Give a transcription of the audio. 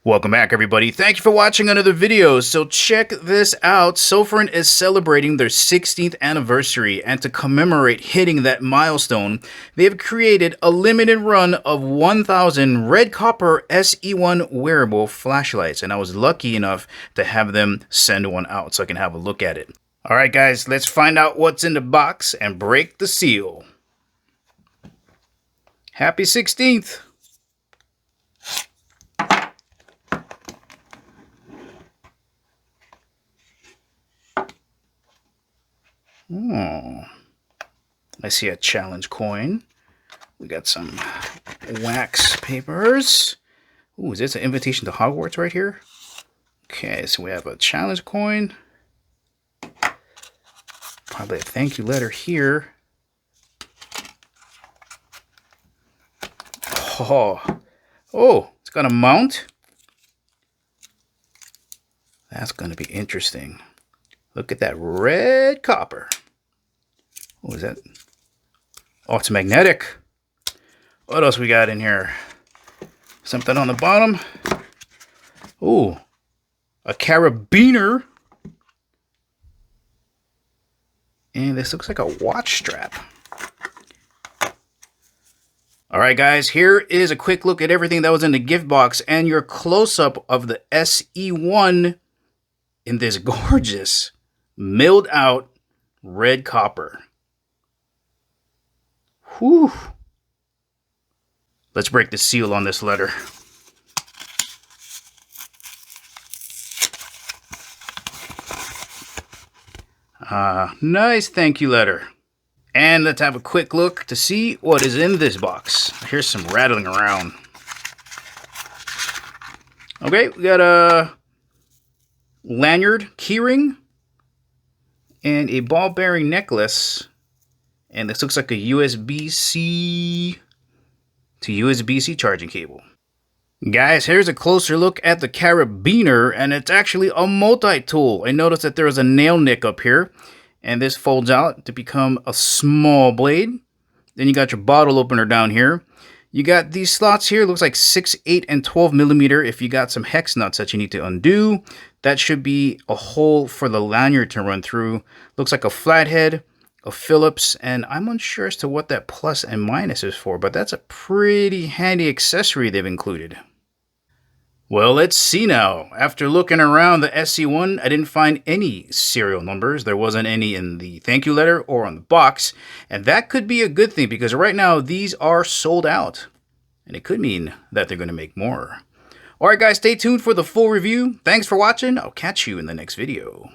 Welcome back, everybody. Thank you for watching another video. So check this out. Sofirn is celebrating their 16th anniversary, and to commemorate hitting that milestone, they have created a limited run of 1,000 red copper Se1 Wearable flashlights, and I was lucky enough to have them send one out so I can have a look at it. All right, guys, let's find out what's in the box and break the seal. Happy 16th. Oh, I see a challenge coin. We got some wax papers. Ooh, is this an invitation to Hogwarts right here? Okay, so we have a challenge coin. Probably a thank you letter here. Oh, it's got a mount. That's going to be interesting. Look at that red copper. What is that? Oh, it's magnetic. What else we got in here? Something on the bottom. Ooh, a carabiner. And this looks like a watch strap. All right, guys, here is a quick look at everything that was in the gift box and your close-up of the Se1 in this gorgeous milled out red copper. Whew. Let's break the seal on this letter. Nice thank you letter. And let's have a quick look to see what is in this box. Here's some rattling around. Okay, we got a lanyard keyring and a ball bearing necklace. And this looks like a USB-C to USB-C charging cable. Guys, here's a closer look at the carabiner, and it's actually a multi-tool. I noticed that there is a nail nick up here, and this folds out to become a small blade. Then you got your bottle opener down here. You got these slots here, looks like 6, 8, and 12 millimeter. If you got some hex nuts that you need to undo, that should be a hole for the lanyard to run through. Looks like a flathead, a Phillips, and I'm unsure as to what that plus and minus is for, but that's a pretty handy accessory they've included. Well, let's see now. After looking around the Se1, I didn't find any serial numbers. There wasn't any in the thank you letter or on the box, and that could be a good thing because right now these are sold out, and it could mean that they're going to make more. All right, guys, stay tuned for the full review. Thanks for watching. I'll catch you in the next video.